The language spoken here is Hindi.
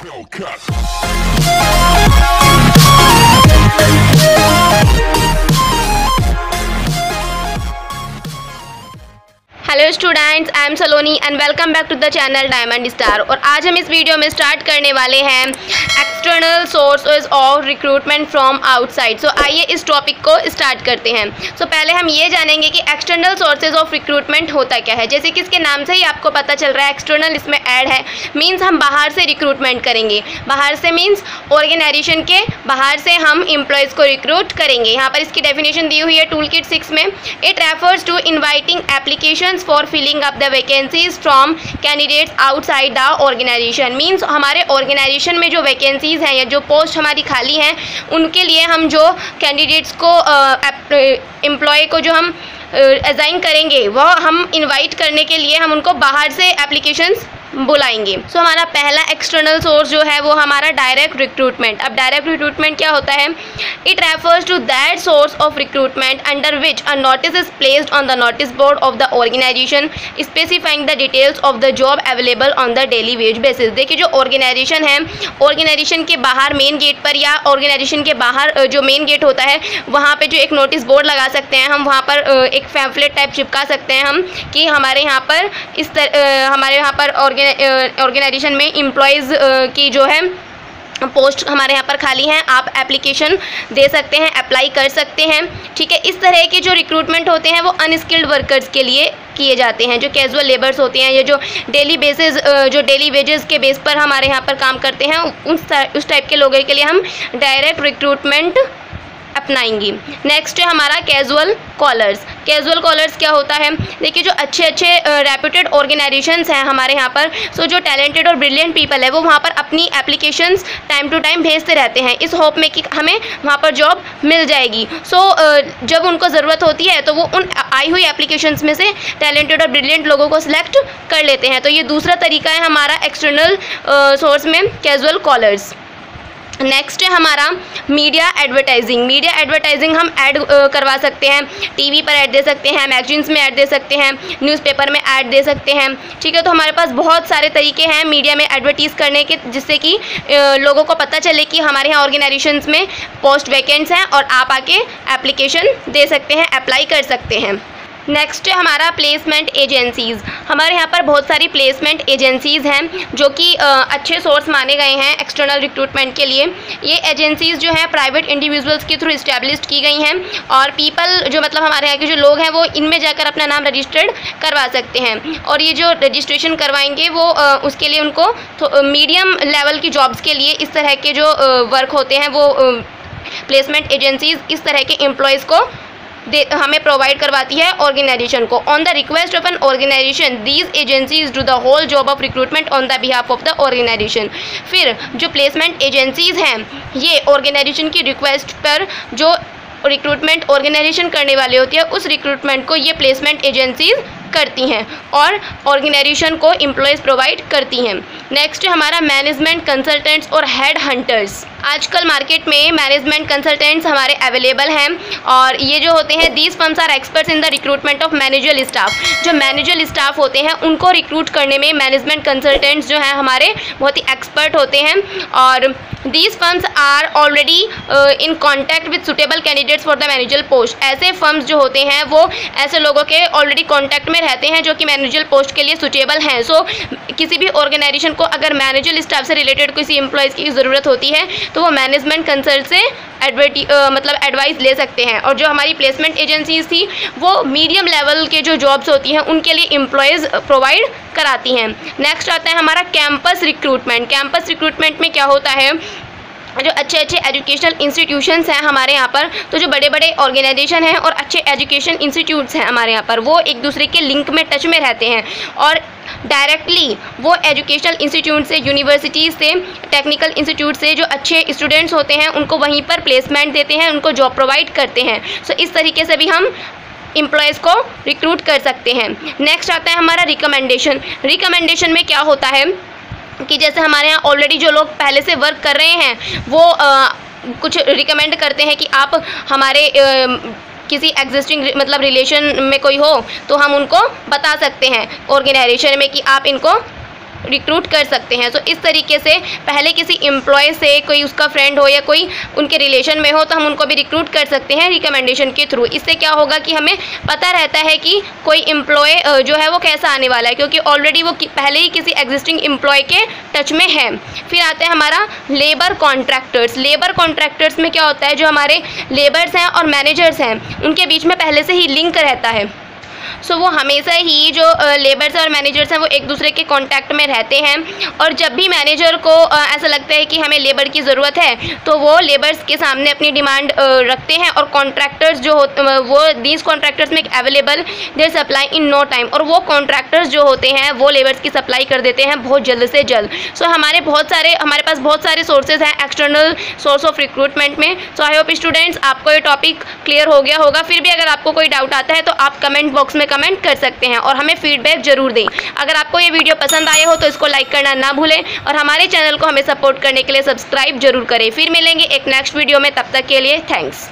Hello students, I am Saloni and welcome back to the channel diamond star. और आज हम इस वीडियो में स्टार्ट करने वाले हैं external sources of recruitment from outside. So आइए इस टॉपिक को स्टार्ट करते हैं। सो पहले हम ये जानेंगे कि एक्सटर्नल सोर्सेज ऑफ रिक्रूटमेंट होता क्या है। जैसे कि इसके नाम से ही आपको पता चल रहा है, एक्सटर्नल इसमें ऐड है, मीन्स हम बाहर से रिक्रूटमेंट करेंगे। बाहर से मीन्स ऑर्गेनाइजेशन के बाहर से हम एम्प्लॉयज़ को रिक्रूट करेंगे। यहाँ पर इसकी डेफिनेशन दी हुई है टूल किट 6 में। It refers to inviting application for filling up the vacancies from candidates outside the organization। Means हमारे ऑर्गेनाइजेशन में जो वैकेंसीज़ हैं या जो पोस्ट हमारी खाली हैं उनके लिए हम जो कैंडिडेट्स को एम्प्लॉय को जो हम असाइन करेंगे वह हम इनवाइट करने के लिए हम उनको बाहर से एप्लीकेशंस बुलाएंगे। सो हमारा पहला एक्सटर्नल सोर्स जो है वो हमारा डायरेक्ट रिक्रूटमेंट। अब डायरेक्ट रिक्रूटमेंट क्या होता है? It refers to that source of recruitment under which a notice is placed on the notice board of the organisation specifying the details of the job available on the daily wage basis. देखिए, जो ऑर्गेनाइजेशन है, ऑर्गेनाइजेशन के बाहर मेन गेट पर या ऑर्गेनाइजेशन के बाहर जो मेन गेट होता है वहाँ पे जो एक नोटिस बोर्ड लगा सकते हैं हम, वहाँ पर एक पैम्फलेट टाइप चिपका सकते हैं हम कि हमारे यहाँ पर हमारे यहाँ पर ऑर्गेनाइजेशन में एम्प्लॉयज़ की जो है पोस्ट हमारे यहाँ पर खाली हैं, आप एप्लीकेशन दे सकते हैं, अप्लाई कर सकते हैं। ठीक है, इस तरह के जो रिक्रूटमेंट होते हैं वो अनस्किल्ड वर्कर्स के लिए किए जाते हैं, जो कैजुअल लेबर्स होते हैं या जो डेली बेसिस जो डेली वेजेस के बेस पर हमारे यहाँ पर काम करते हैं, उस टाइप के लोगों के लिए हम डायरेक्ट रिक्रूटमेंट अपनाएंगी। नेक्स्ट है हमारा कैजुअल कॉलर्स। कैजुअल कॉलर्स क्या होता है? देखिए, जो अच्छे रेप्यूटेड ऑर्गेनाइजेशंस हैं हमारे यहाँ पर, सो जो टैलेंटेड और ब्रिलियंट पीपल है वो वहाँ पर अपनी एप्लीकेशंस टाइम टू टाइम भेजते रहते हैं इस होप में कि हमें वहाँ पर जॉब मिल जाएगी। सो जब उनको ज़रूरत होती है तो वो उन आई हुई एप्लीकेशंस में से टैलेंटेड और ब्रिलियंट लोगों को सिलेक्ट कर लेते हैं। तो ये दूसरा तरीका है हमारा एक्सटर्नल सोर्स में कैजुअल कॉलर्स। नेक्स्ट है हमारा मीडिया एडवर्टाइजिंग। मीडिया एडवर्टाइजिंग हम ऐड करवा सकते हैं, टीवी पर ऐड दे सकते हैं, मैगजीन्स में ऐड दे सकते हैं, न्यूज़पेपर में ऐड दे सकते हैं। ठीक है, तो हमारे पास बहुत सारे तरीके हैं मीडिया में एडवर्टीज़ करने के, जिससे कि लोगों को पता चले कि हमारे यहाँ ऑर्गेनाइजेशंस में पोस्ट वैकेंट्स हैं और आप आके एप्लीकेशन दे सकते हैं, अप्लाई कर सकते हैं। नेक्स्ट है हमारा प्लेसमेंट एजेंसीज़। हमारे यहाँ पर बहुत सारी प्लेसमेंट एजेंसीज़ हैं जो कि अच्छे सोर्स माने गए हैं एक्सटर्नल रिक्रूटमेंट के लिए। ये एजेंसीज़ जो हैं प्राइवेट इंडिविजुअल्स के थ्रू इस्टेब्लिश्ड की गई हैं और पीपल जो मतलब हमारे यहाँ के जो लोग हैं वो इनमें जाकर अपना नाम रजिस्टर्ड करवा सकते हैं। और ये जो रजिस्ट्रेशन करवाएंगे वो उसके लिए उनको मीडियम लेवल की जॉब्स के लिए इस तरह के जो वर्क होते हैं वो प्लेसमेंट एजेंसीज़ इस तरह के एम्प्लॉयज़ को हमें प्रोवाइड करवाती है ऑर्गेनाइजेशन को। On the request of an organisation these agencies do the whole job of recruitment on the behalf of the organisation. फिर जो प्लेसमेंट एजेंसीज हैं ये ऑर्गेनाइजेशन की रिक्वेस्ट पर जो रिक्रूटमेंट ऑर्गेनाइजेशन करने वाले होती है उस रिक्रूटमेंट को ये प्लेसमेंट एजेंसीज करती हैं और ऑर्गेनाइजेशन को एम्प्लॉयज़ प्रोवाइड करती हैं। नेक्स्ट हमारा मैनेजमेंट कंसल्टेंट्स और हेड हंटर्स। आजकल मार्केट में मैनेजमेंट कंसल्टेंट्स हमारे अवेलेबल हैं और ये जो होते हैं these firms are experts in the recruitment of managerial staff. जो मैनेजरल स्टाफ होते हैं उनको रिक्रूट करने में मैनेजमेंट कंसल्टेंट्स जो हैं हमारे बहुत ही एक्सपर्ट होते हैं और these firms are already in contact with suitable candidates for the managerial post. ऐसे फर्म्स जो होते हैं वो ऐसे लोगों के ऑलरेडी कॉन्टैक्ट में रहते हैं जो कि मैनेजरल पोस्ट के लिए सुटेबल हैं। सो किसी भी ऑर्गेनाइजेशन को अगर मैनेजरल स्टाफ से रिलेटेड किसी एम्प्लॉयज़ की ज़रूरत होती है तो वो मैनेजमेंट कंसल्ट से एडवाइस ले सकते हैं। और जो हमारी प्लेसमेंट एजेंसीज थी वो मीडियम लेवल के जो जॉब्स होती हैं उनके लिए एम्प्लॉयज़ प्रोवाइड कराती हैं। नेक्स्ट आता है हमारा कैंपस रिक्रूटमेंट। कैंपस रिक्रूटमेंट में क्या होता है, जो अच्छे एजुकेशनल इंस्टीट्यूशंस हैं हमारे यहाँ पर, तो जो बड़े बड़े ऑर्गेनाइजेशन हैं और अच्छे एजुकेशन इंस्टीट्यूट्स हैं हमारे यहाँ पर, वो एक दूसरे के लिंक में टच में रहते हैं और डायरेक्टली वो एजुकेशनल इंस्टीट्यूट से, यूनिवर्सिटीज़ से, टेक्निकल इंस्टीट्यूट से जो अच्छे स्टूडेंट्स होते हैं उनको वहीं पर प्लेसमेंट देते हैं, उनको जॉब प्रोवाइड करते हैं। सो इस तरीके से भी हम एम्प्लॉयज़ को रिक्रूट कर सकते हैं। नेक्स्ट आता है हमारा रिकमेंडेशन। रिकमेंडेशन में क्या होता है कि जैसे हमारे यहाँ ऑलरेडी जो लोग पहले से वर्क कर रहे हैं वो कुछ रिकमेंड करते हैं कि आप हमारे किसी एग्जिस्टिंग मतलब रिलेशन में कोई हो तो हम उनको बता सकते हैं ऑर्गेनाइजेशन में कि आप इनको रिक्रूट कर सकते हैं। तो इस तरीके से पहले किसी एम्प्लॉय से कोई उसका फ्रेंड हो या कोई उनके रिलेशन में हो तो हम उनको भी रिक्रूट कर सकते हैं रिकमेंडेशन के थ्रू। इससे क्या होगा कि हमें पता रहता है कि कोई एम्प्लॉय जो है वो कैसा आने वाला है, क्योंकि ऑलरेडी वो पहले ही किसी एग्जिस्टिंग एम्प्लॉय के टच में है। फिर आते हैं हमारा लेबर कॉन्ट्रैक्टर्स। लेबर कॉन्ट्रैक्टर्स में क्या होता है, जो हमारे लेबर्स हैं और मैनेजर्स हैं उनके बीच में पहले से ही लिंक रहता है। सो वो हमेशा ही जो लेबर्स और मैनेजर्स हैं वो एक दूसरे के कांटेक्ट में रहते हैं, और जब भी मैनेजर को ऐसा लगता है कि हमें लेबर की ज़रूरत है तो वो लेबर्स के सामने अपनी डिमांड रखते हैं, और कॉन्ट्रैक्टर्स जो वो these contractors make available their supply in no time, और वो कॉन्ट्रैक्टर्स जो होते हैं वो लेबर्स की सप्लाई कर देते हैं बहुत जल्द से जल्द। सो हमारे पास बहुत सारे सोर्सेज हैं एक्सटर्नल सोर्स ऑफ रिक्रूटमेंट में। सो आई होप स्टूडेंट्स आपको ये टॉपिक क्लियर हो गया होगा। फिर भी अगर आपको कोई डाउट आता है तो आप कमेंट बॉक्स में कमेंट कर सकते हैं और हमें फीडबैक जरूर दें। अगर आपको ये वीडियो पसंद आया हो तो इसको लाइक करना ना भूलें, और हमारे चैनल को हमें सपोर्ट करने के लिए सब्सक्राइब जरूर करें। फिर मिलेंगे एक नेक्स्ट वीडियो में, तब तक के लिए थैंक्स।